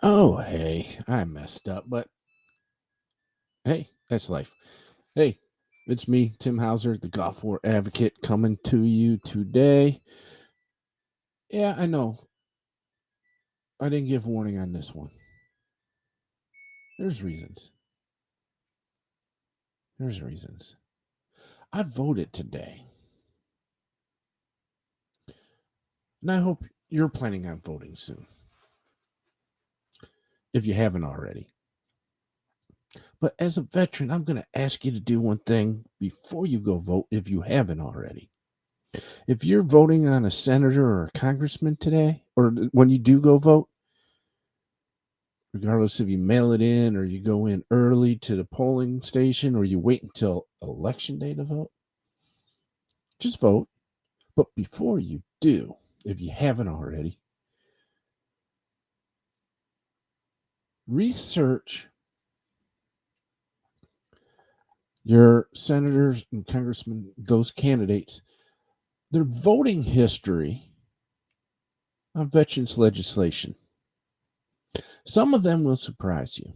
Oh, hey, I messed up, but hey, that's life. Hey, it's me, Tim Hauser, the Golf War Advocate, coming to you today. Yeah, I know. I didn't give warning on this one. There's reasons. There's reasons. I voted today, and I hope you're planning on voting soon, if you haven't already. But as a veteran, I'm going to ask you to do one thing before you go vote if you haven't already. If you're voting on a senator or a congressman today, or when you do go vote, regardless if you mail it in or you go in early to the polling station or you wait until election day to vote, just vote. But before you do, if you haven't already, research your senators and congressmen, those candidates, their voting history on veterans legislation. Some of them will surprise you.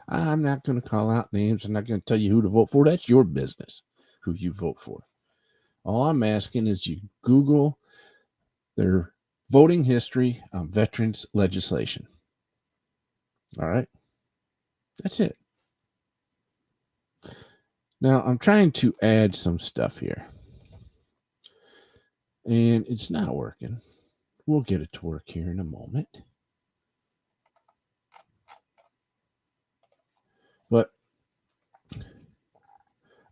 I'm not going to call out names. I'm not going to tell you who to vote for. That's your business, who you vote for. All I'm asking is you Google their voting history on veterans legislation. All right. That's it. Now, I'm trying to add some stuff here, and it's not working. We'll get it to work here in a moment. But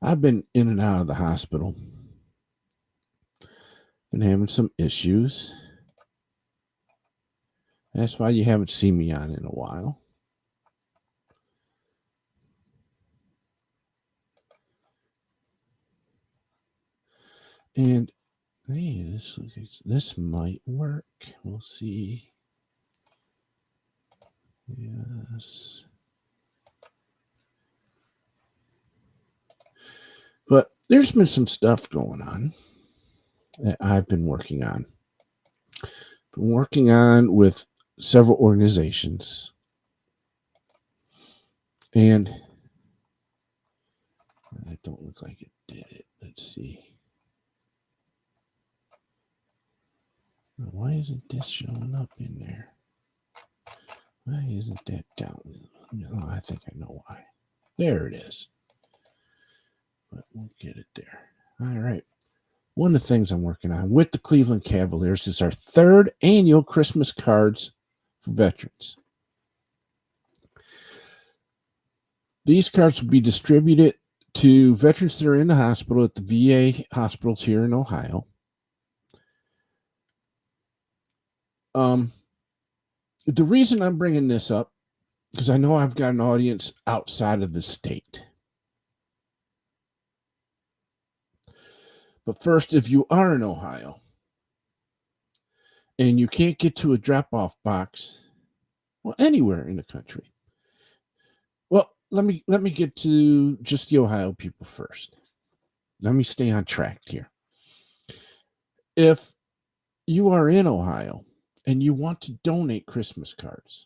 I've been in and out of the hospital, been having some issues. That's why you haven't seen me on in a while. And hey, this might work. We'll see. Yes. But there's been some stuff going on that I've been working on. Been working on with several organizations. And it don't look like it did it. Let's see. Why isn't this showing up in there? Why isn't that down? No, I think I know why. There it is. But we'll get it there. All right. One of the things I'm working on with the Cleveland Cavaliers is our third annual Christmas cards for veterans. These cards will be distributed to veterans that are in the hospital at the VA hospitals here in Ohio. The reason I'm bringing this up, because I know I've got an audience outside of the state. But first, if you are in Ohio and you can't get to a drop-off box, well, anywhere in the country. Well, let me get to just the Ohio people first. Let me stay on track here. If you are in Ohio and you want to donate Christmas cards,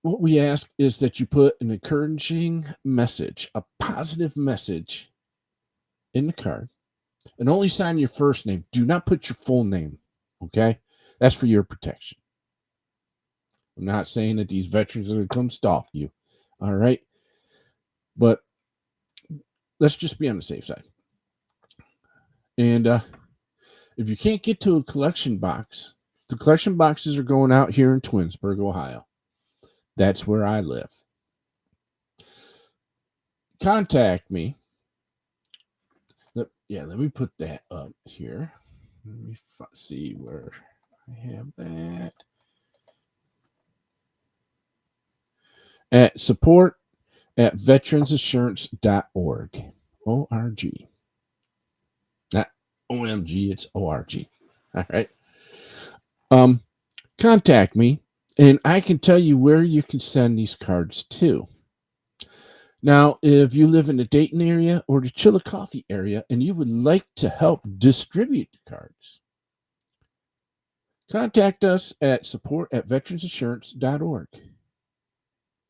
what we ask is that you put an encouraging message, a positive message in the card, and only sign your first name. Do not put your full name, okay? That's for your protection. I'm not saying that these veterans are going to come stalk you, all right? But let's just be on the safe side. And if you can't get to a collection box, the collection boxes are going out here in Twinsburg, Ohio. That's where I live. Contact me. Let me put that up here. Let me see where I have that. At support at veteransassurance.org. O-R-G. Not O-M-G, it's O-R-G. All right. Contact me, and I can tell you where you can send these cards to. Now, if you live in the Dayton area or the Chillicothe area and you would like to help distribute the cards, contact us at support@veteransinsurance.org.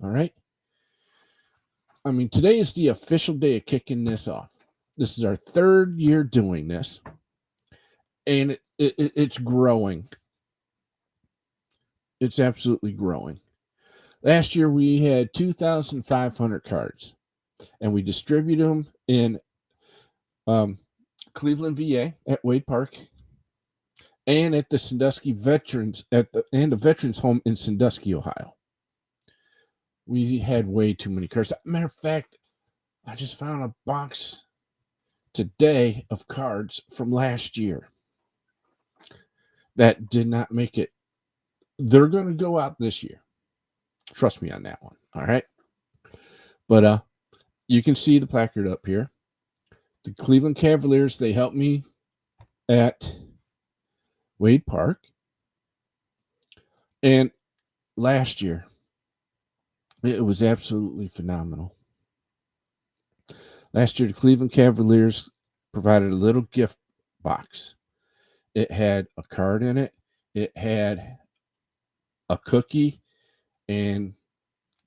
All right. I mean, today is the official day of kicking this off. This is our third year doing this, and it's growing. It's absolutely growing. Last year, we had 2,500 cards, and we distributed them in Cleveland, VA at Wade Park, and at the Sandusky Veterans and the Veterans Home in Sandusky, Ohio. We had way too many cards. Matter of fact, I just found a box today of cards from last year that did not make it. They're going to go out this year. Trust me on that one. All right. But you can see the placard up here. The Cleveland Cavaliers, they helped me at Wade Park. And last year, it was absolutely phenomenal. Last year, the Cleveland Cavaliers provided a little gift box. It had a card in it. It had a cookie and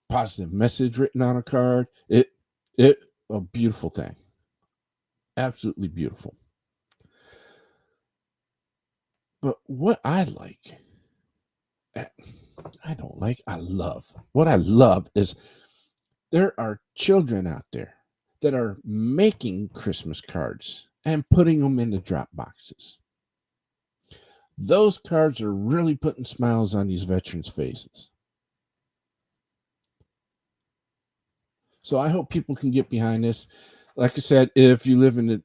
positive message written on a card. It a beautiful thing. Absolutely beautiful. But what I like, I don't like, I love. What I love is there are children out there that are making Christmas cards and putting them in the drop boxes. Those cards are really putting smiles on these veterans' faces. So I hope people can get behind this. Like I said, if you live in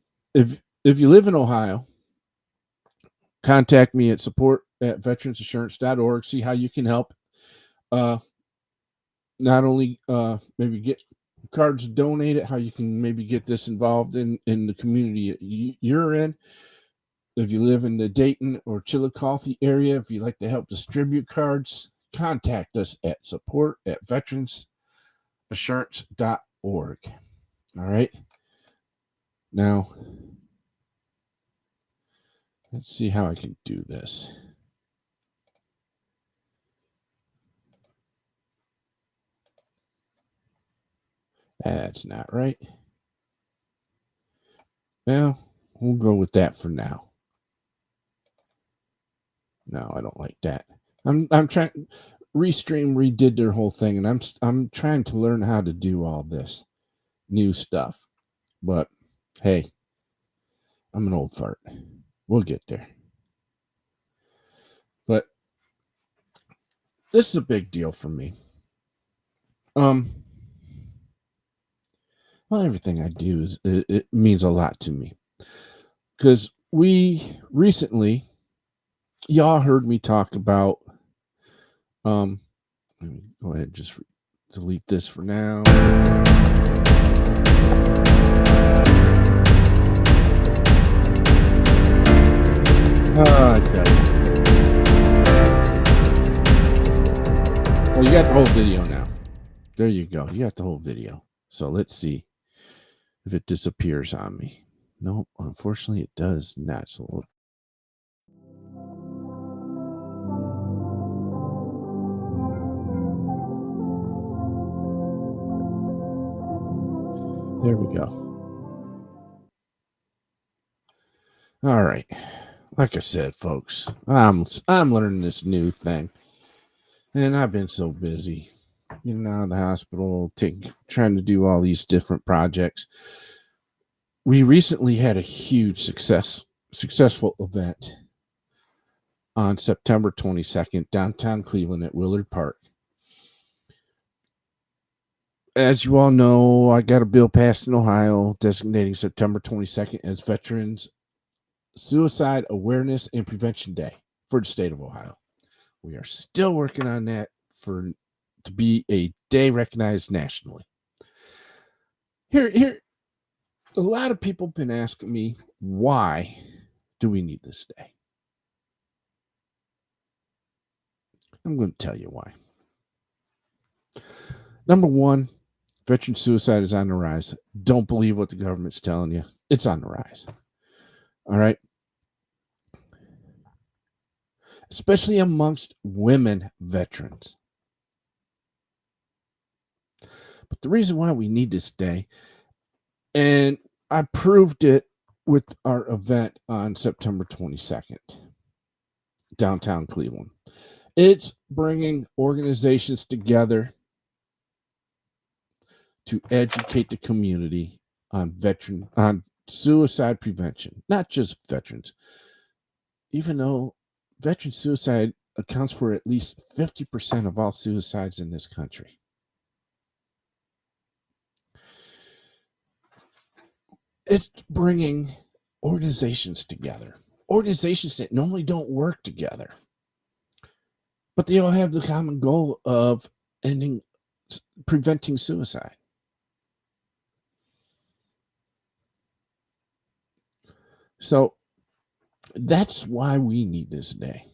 Ohio, contact me at support@veteransinsurance.org. See how you can help. Not only maybe get cards donated, how you can maybe get this involved in the community you're in. If you live in the Dayton or Chillicothe area, if you'd like to help distribute cards, contact us at support@veteransinsurance.org. All right. Now, let's see how I can do this. That's not right. Well, we'll go with that for now. No, I don't like that. I'm trying. Restream redid their whole thing, and I'm trying to learn how to do all this new stuff. But hey, I'm an old fart. We'll get there. But this is a big deal for me. Well, everything I do it means a lot to me, because we recently, y'all heard me talk about. Let me go ahead and just delete this for now. I tell you. Well, you got the whole video now. There you go. You got the whole video. So let's see if it disappears on me. Nope, unfortunately it does not. So there we go. All right. Like I said, folks, I'm learning this new thing. And I've been so busy, in the hospital, trying to do all these different projects. We recently had a huge successful event on September 22nd, downtown Cleveland at Willard Park. As you all know, I got a bill passed in Ohio designating September 22nd as Veterans Suicide Awareness and Prevention Day for the state of Ohio. We are still working on that to be a day recognized nationally. Here, a lot of people have been asking me, why do we need this day? I'm going to tell you why. Number one, veteran suicide is on the rise. Don't believe what the government's telling you. It's on the rise. All right. especially amongst women veterans. But the reason why we need this day, and I proved it with our event on September 22nd, downtown Cleveland. It's bringing organizations together to educate the community on suicide prevention, not just veterans. Even though veteran suicide accounts for at least 50% of all suicides in this country. It's bringing organizations together, organizations that normally don't work together, but they all have the common goal of preventing suicide. So that's why we need this day.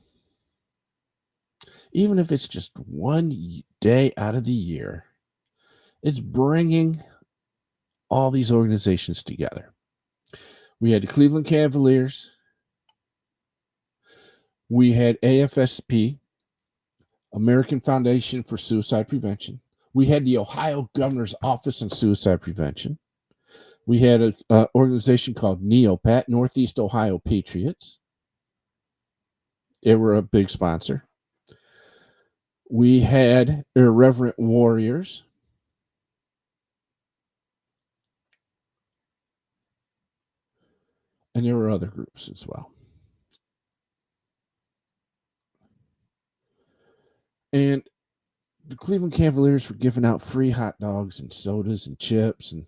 Even if it's just one day out of the year, it's bringing all these organizations together. We had the Cleveland Cavaliers. We had AFSP, American Foundation for Suicide Prevention. We had the Ohio Governor's Office on Suicide Prevention. We had an organization called NEOPAT, Northeast Ohio Patriots. They were a big sponsor. We had Irreverent Warriors. And there were other groups as well. And the Cleveland Cavaliers were giving out free hot dogs and sodas and chips. And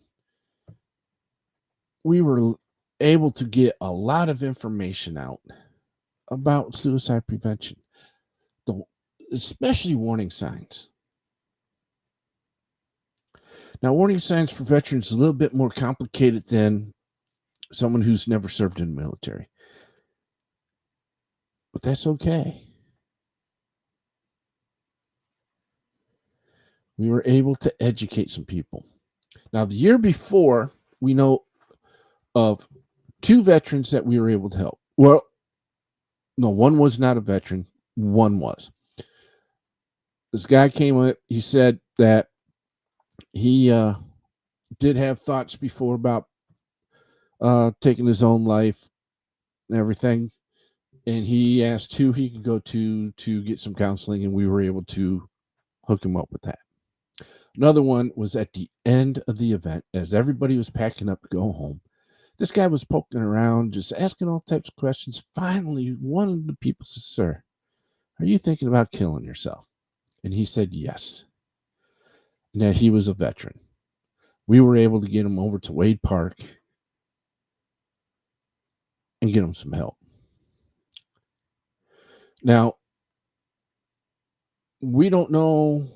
we were able to get a lot of information out about suicide prevention, especially warning signs. Now, warning signs for veterans is a little bit more complicated than someone who's never served in the military. But that's okay. We were able to educate some people. Now, the year before, we know of 2 veterans that we were able to help. Well, no, one was not a veteran. One was. This guy came up. He said that he did have thoughts before about taking his own life and everything. And he asked who he could go to get some counseling, and we were able to hook him up with that. Another one was at the end of the event, as everybody was packing up to go home. This guy was poking around, just asking all types of questions. Finally, one of the people said, "Sir, are you thinking about killing yourself?" And he said yes. Now, he was a veteran. We were able to get him over to Wade Park and get him some help. Now, we don't know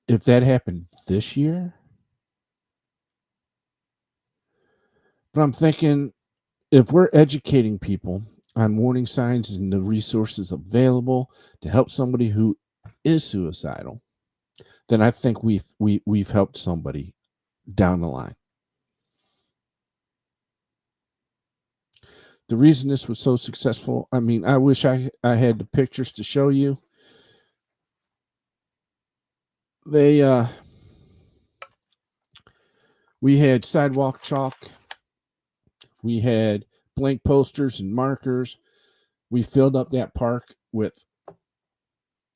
if that happened this year, but I'm thinking if we're educating people on warning signs and the resources available to help somebody who is suicidal, then I think we've helped somebody down the line. The reason this was so successful, I mean, I wish I had the pictures to show you. We had sidewalk chalk. We had blank posters and markers. We filled up that park with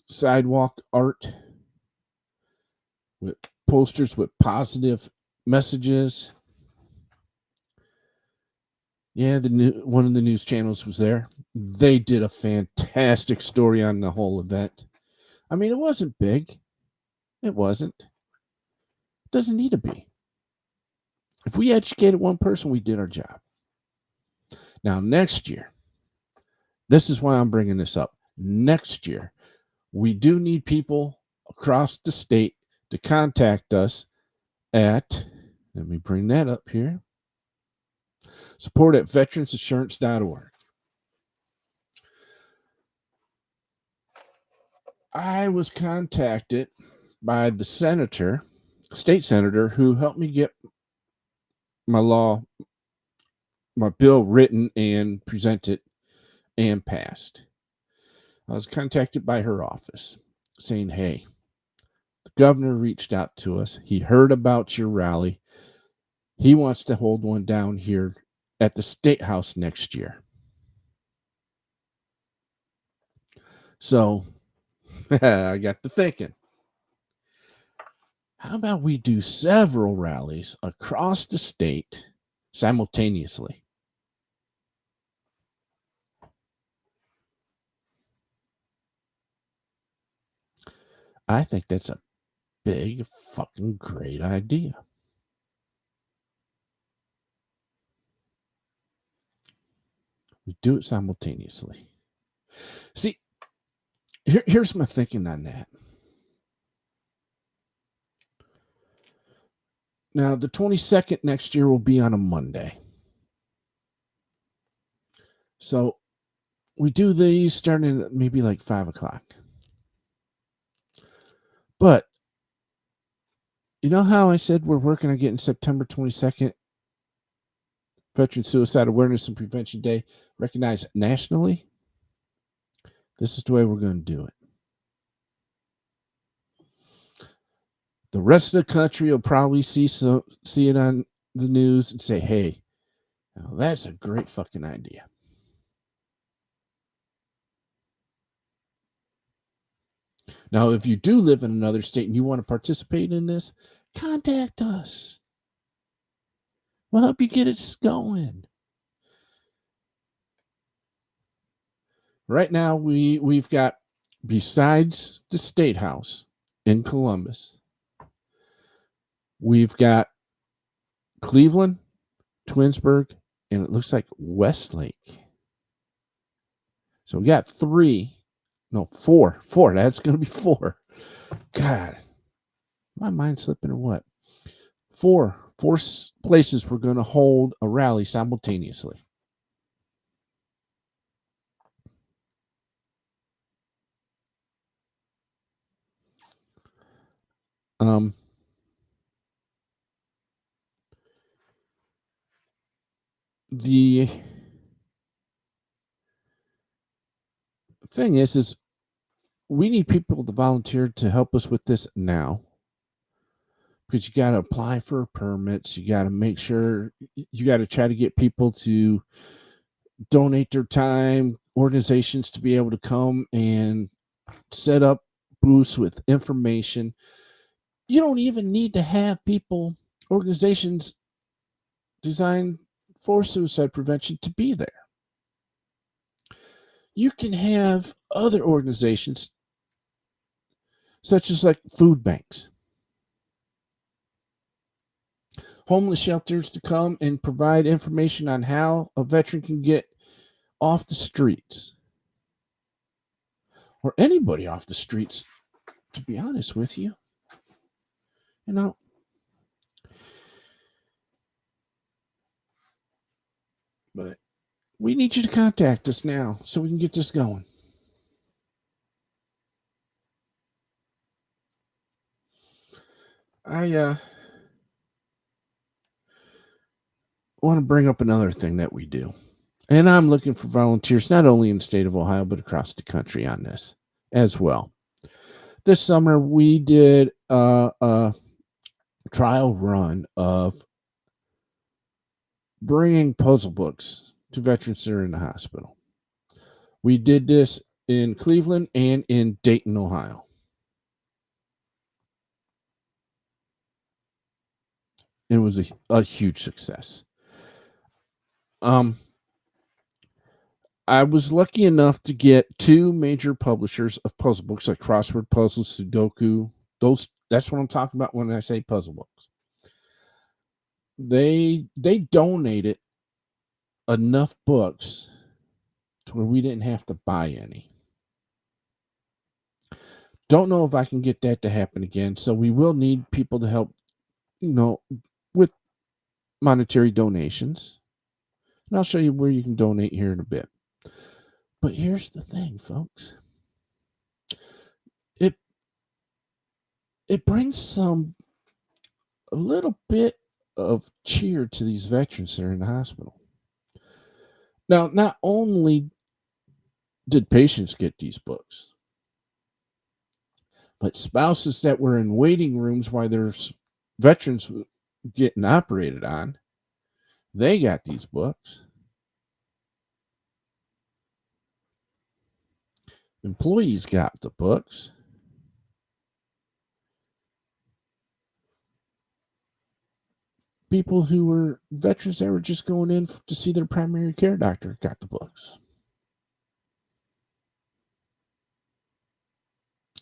sidewalk art, with posters with positive messages. Yeah, one of the news channels was there. They did a fantastic story on the whole event. I mean, it wasn't big. It wasn't. It doesn't need to be. If we educated one person, we did our job. Now, next year, this is why I'm bringing this up. Next year, we do need people across the state to contact us at, let me bring that up here, support at veteransinsurance.org. I was contacted by the state senator, who helped me get my bill written and presented and passed. I was contacted by her office saying, hey, the governor reached out to us. He heard about your rally. He wants to hold one down here at the State House next year. So I got to thinking, how about we do several rallies across the state simultaneously? I think that's a big fucking great idea. We do it simultaneously. See, here's my thinking on that. Now, the 22nd next year will be on a Monday. So we do these starting at maybe like 5 o'clock. But you know how I said we're working on getting September 22nd, Veteran Suicide Awareness and Prevention Day, recognized nationally? This is the way we're going to do it. The rest of the country will probably see it on the news and say, hey, now that's a great fucking idea. Now, if you do live in another state and you want to participate in this, contact us. We'll help you get it going. Right now, we've got, besides the State House in Columbus, we've got Cleveland, Twinsburg, and it looks like Westlake. So we got four. That's going to be 4. God, my mind's slipping or what? 4 places we're going to hold a rally simultaneously. The thing is we need people to volunteer to help us with this now, because you got to apply for permits. You got to make sure, you got to try to get people to donate their time, organizations to be able to come and set up booths with information. You don't even need to have organizations designed for suicide prevention to be there. You can have other organizations, such as like food banks, homeless shelters, to come and provide information on how a veteran can get off the streets, or anybody off the streets, to be honest with you. But we need you to contact us now so we can get this going. I want to bring up another thing that we do. And I'm looking for volunteers, not only in the state of Ohio, but across the country on this as well. This summer, we did a trial run of bringing puzzle books to veterans that are in the hospital. We did this in Cleveland and in Dayton, Ohio. It was a huge success. I was lucky enough to get 2 major publishers of puzzle books, like crossword puzzles, Sudoku. That's what I'm talking about when I say puzzle books. They donated enough books to where we didn't have to buy any. Don't know if I can get that to happen again. So we will need people to help, with monetary donations. And I'll show you where you can donate here in a bit. But here's the thing, folks. It brings a little bit of cheer to these veterans that are in the hospital. Now, not only did patients get these books. But spouses that were in waiting rooms while there's veterans getting operated on, they got these books. Employees got the books. People who were veterans that were just going in to see their primary care doctor got the books.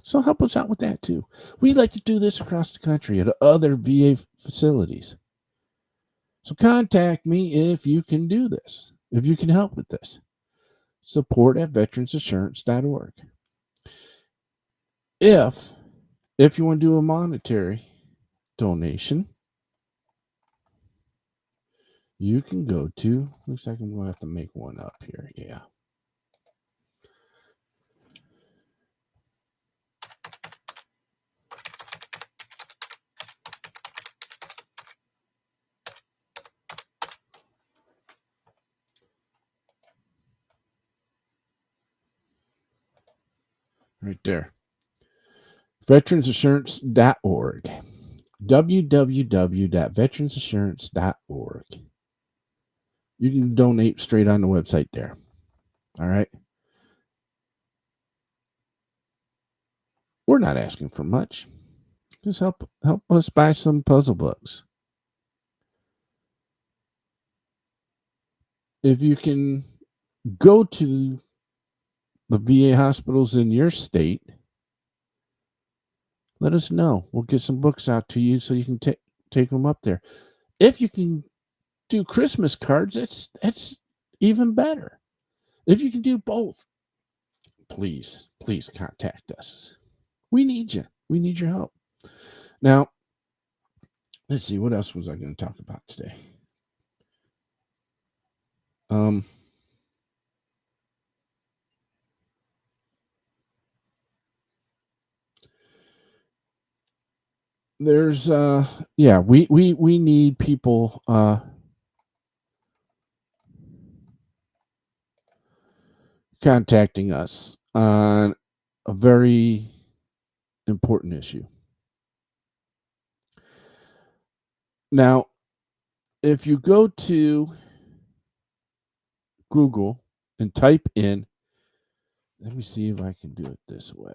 So help us out with that too. We like to do this across the country at other VA facilities. So contact me if you can do this, if you can help with this. Support at veteransassurance.org. If you want to do a monetary donation, you can go to, looks like I'm going to have to make one up here. Yeah. Right there. Veteransassurance.org. www.veteransassurance.org. You can donate straight on the website there. All right. We're not asking for much. Just help us buy some puzzle books. If you can go to the VA hospitals in your state, let us know. We'll get some books out to you so you can take them up there. If you can do Christmas cards, that's even better. If you can do both, please contact us. We need you. We need your help. Now, let's see, what else was I going to talk about today? There's we need people contacting us on a very important issue. Now, if you go to Google and type in, let me see if I can do it this way.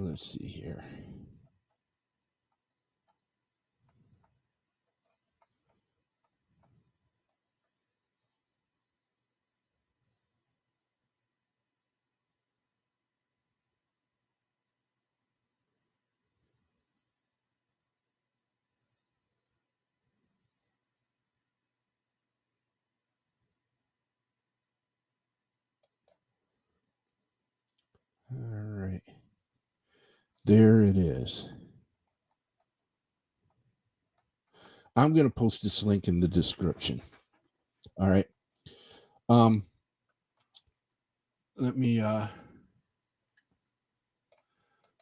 Let's see here. All right. There it is. I'm going to post this link in the description. All right. Let me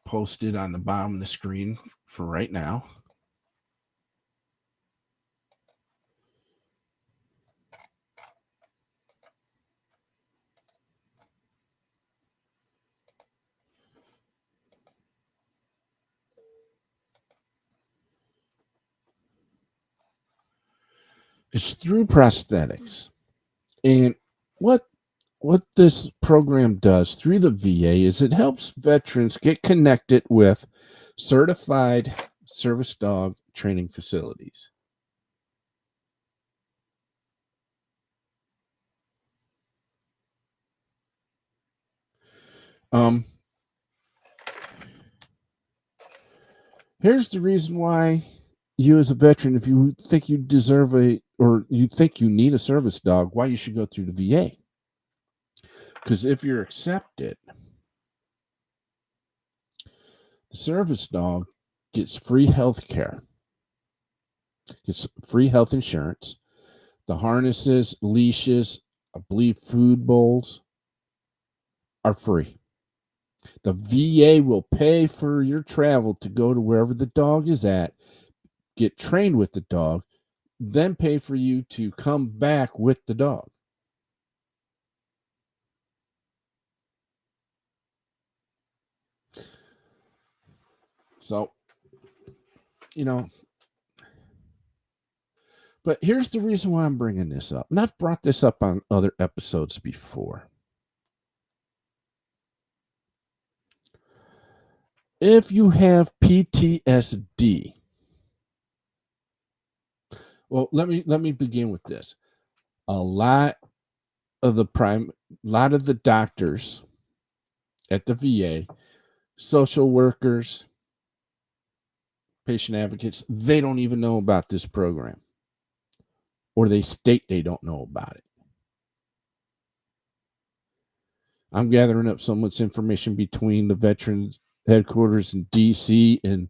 post it on the bottom of the screen for right now. It's through prosthetics. And what this program does through the VA is it helps veterans get connected with certified service dog training facilities. Here's the reason why you as a veteran, if you think you deserve or you think you need a service dog, why you should go through the VA. Because if you're accepted, the service dog gets free health care. It's free health insurance. The harnesses, leashes, I believe food bowls are free. The VA will pay for your travel to go to wherever the dog is at, get trained with the dog, then pay for you to come back with the dog. So, you know, but here's the reason why I'm bringing this up. And I've brought this up on other episodes before. If you have PTSD, well, let me begin with this. A lot of the doctors at the VA, social workers, patient advocates, they don't even know about this program, or they state they don't know about it. I'm gathering up so much information between the Veterans Headquarters in DC and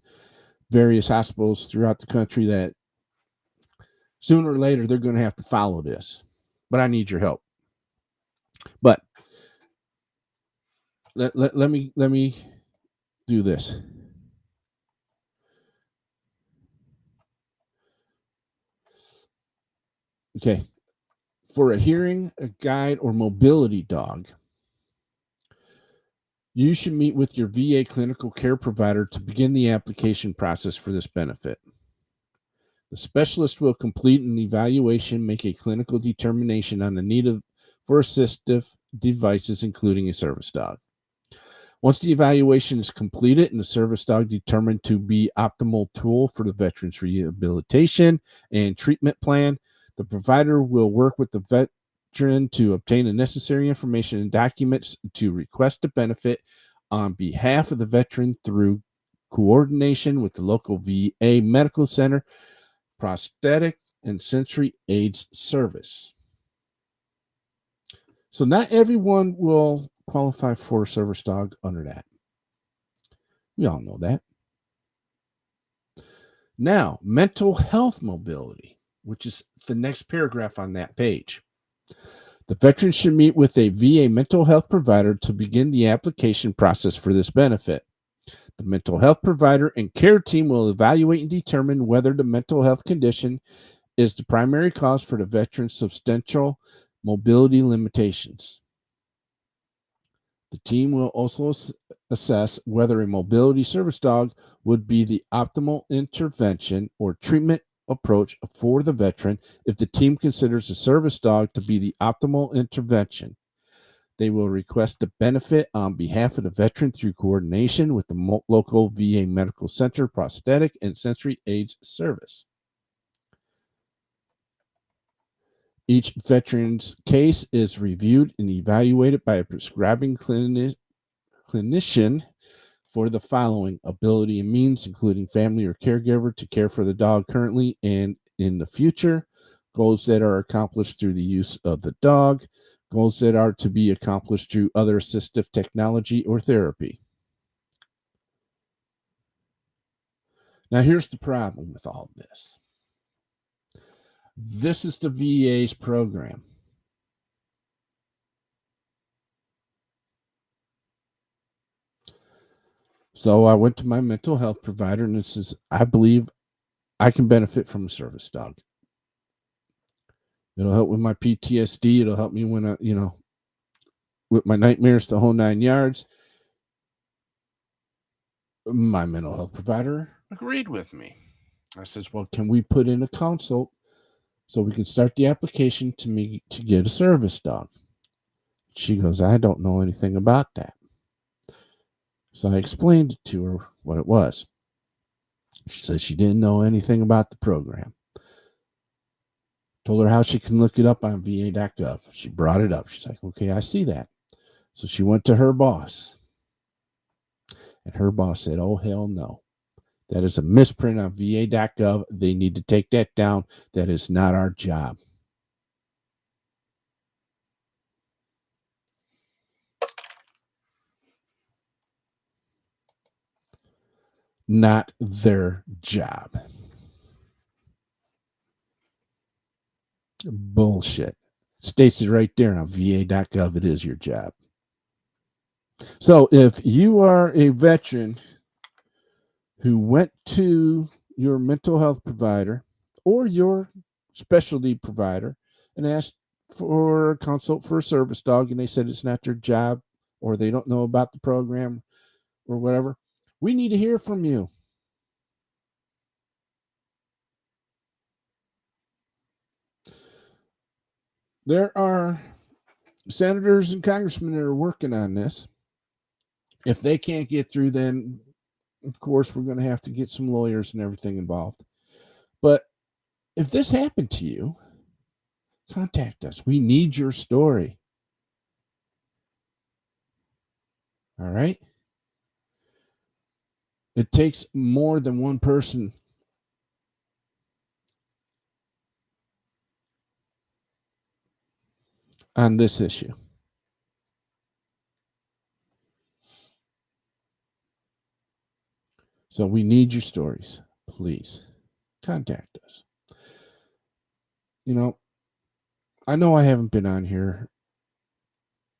various hospitals throughout the country that sooner or later they're going to have to follow this. But I need your help. But let me do this. Okay. For a hearing, a guide, or mobility dog, you should meet with your VA clinical care provider to begin the application process for this benefit. The specialist will complete an evaluation, make a clinical determination on the need for assistive devices, including a service dog. Once the evaluation is completed and the service dog determined to be optimal tool for the veteran's rehabilitation and treatment plan, the provider will work with the veteran to obtain the necessary information and documents to request a benefit on behalf of the veteran through coordination with the local VA medical center, prosthetic and sensory aids service. So not everyone will qualify for a service dog under that. We all know that. Now, mental health mobility, which is the next paragraph on that page. The veteran should meet with a VA mental health provider to begin the application process for this benefit. The mental health provider and care team will evaluate and determine whether the mental health condition is the primary cause for the veteran's substantial mobility limitations. The team will also assess whether a mobility service dog would be the optimal intervention or treatment approach for the veteran. If the team considers the service dog to be the optimal intervention, they will request the benefit on behalf of the veteran through coordination with the local VA Medical Center prosthetic and sensory aids service. Each veteran's case is reviewed and evaluated by a prescribing clinician for the following ability and means, including family or caregiver to care for the dog currently and in the future, goals that are accomplished through the use of the dog, goals that are to be accomplished through other assistive technology or therapy. Now, here's the problem with all this. This is the VA's program. So I went to my mental health provider and it says, I believe I can benefit from a service dog. It'll help with my PTSD. It'll help me when with my nightmares, the whole 9 yards. My mental health provider agreed with me. I says, well, can we put in a consult so we can start the application to get a service dog? She goes, I don't know anything about that. So I explained to her what it was. She said she didn't know anything about the program. Told her how she can look it up on va.gov. She brought it up. She's like, okay, I see that. So she went to her boss. And her boss said, oh, hell no. That is a misprint on va.gov. They need to take that down. That is not our job. Not their job. Bullshit. States it right there on va.gov. It is your job. So if you are a veteran who went to your mental health provider or your specialty provider and asked for a consult for a service dog and they said it's not their job or they don't know about the program or whatever, we need to hear from you. There are senators and congressmen that are working on this. If they can't get through, then of course we're going to have to get some lawyers and everything involved. But if this happened to you, contact us. We need your story. All right? It takes more than one person on this issue. So we need your stories. Please contact us. You know I haven't been on here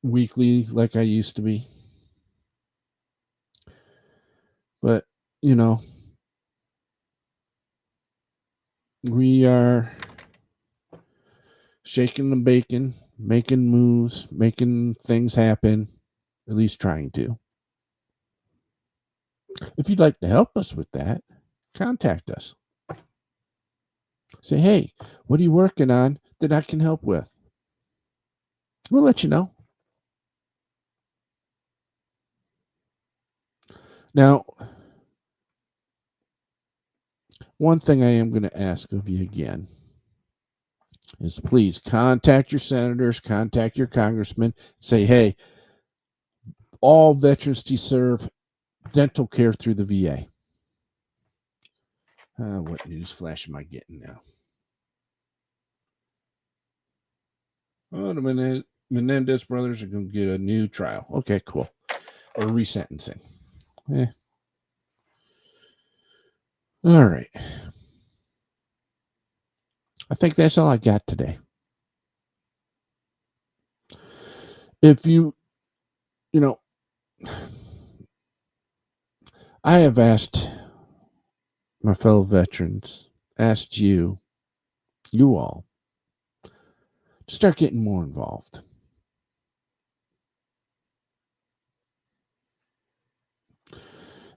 weekly like I used to be. But, we are shaking the bacon, making moves, making things happen, at least trying to. If you'd like to help us with that, contact us. Say, hey, what are you working on that I can help with? We'll let you know. Now, one thing I am going to ask of you again is please contact your senators, contact your congressmen, say, hey, all veterans deserve dental care through the VA. What news flash am I getting now? Oh, the Menendez brothers are going to get a new trial. Okay, cool. Or resentencing. All right. I think that's all I got today. If I have asked my fellow veterans, asked you all, to start getting more involved.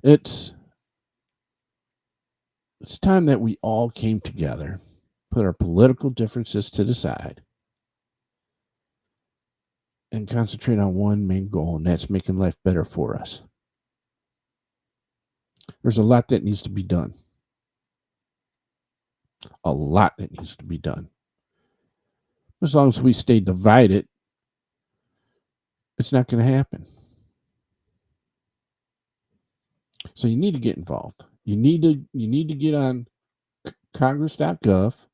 It's time that we all came together, put our political differences to the side, and concentrate on one main goal, and that's making life better for us. There's a lot that needs to be done. A lot that needs to be done. As long as we stay divided, it's not going to happen. So you need to get involved. You need to get on congress.gov,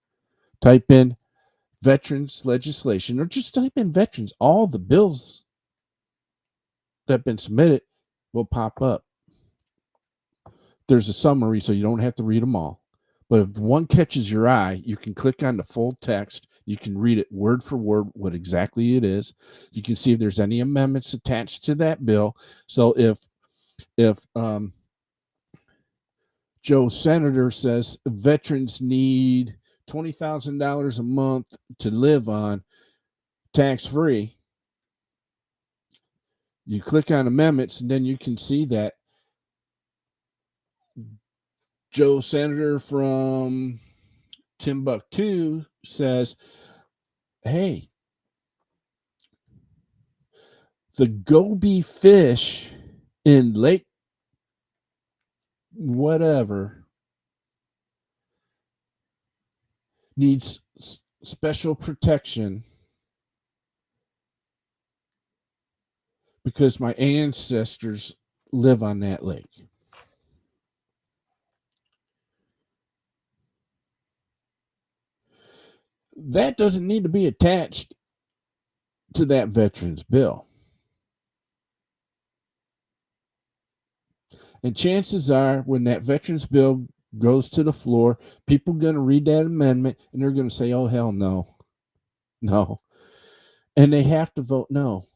type in veterans legislation, or just type in veterans. All the bills that have been submitted will pop up. There's a summary, so you don't have to read them all. But if one catches your eye, you can click on the full text. You can read it word for word, what exactly it is. You can see if there's any amendments attached to that bill. So if Joe Senator says veterans need $20,000 a month to live on tax-free, you click on amendments, and then you can see that Joe Senator from Timbuktu says, hey, the goby fish in Lake whatever needs special protection because my ancestors live on that lake. That doesn't need to be attached to that veterans bill. And chances are when that veterans bill goes to the floor, people are going to read that amendment and they're going to say, oh, hell no. No. And they have to vote no.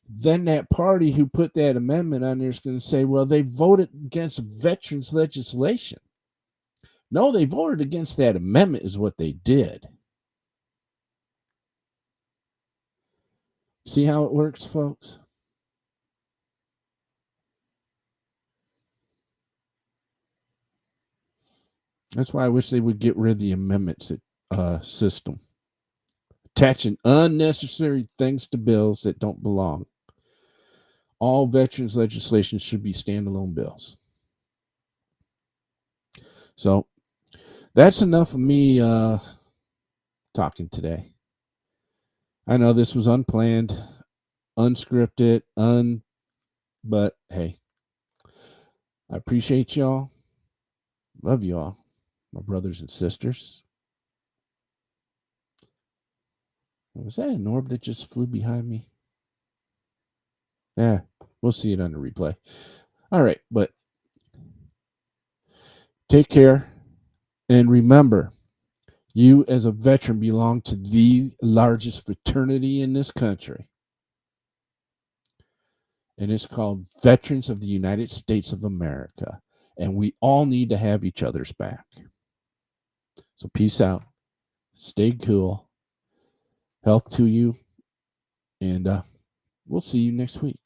Then that party who put that amendment on there is going to say, well, they voted against veterans legislation. No, they voted against that amendment is what they did. See how it works, folks? That's why I wish they would get rid of the amendments system. Attaching unnecessary things to bills that don't belong. All veterans legislation should be standalone bills. So that's enough of me talking today. I know this was unplanned, unscripted, but hey, I appreciate y'all. Love y'all, my brothers and sisters. Was that an orb that just flew behind me? Yeah, we'll see it on the replay. All right, but take care. And remember, you as a veteran belong to the largest fraternity in this country. And it's called Veterans of the United States of America. And we all need to have each other's back. So peace out. Stay cool. Health to you. And we'll see you next week.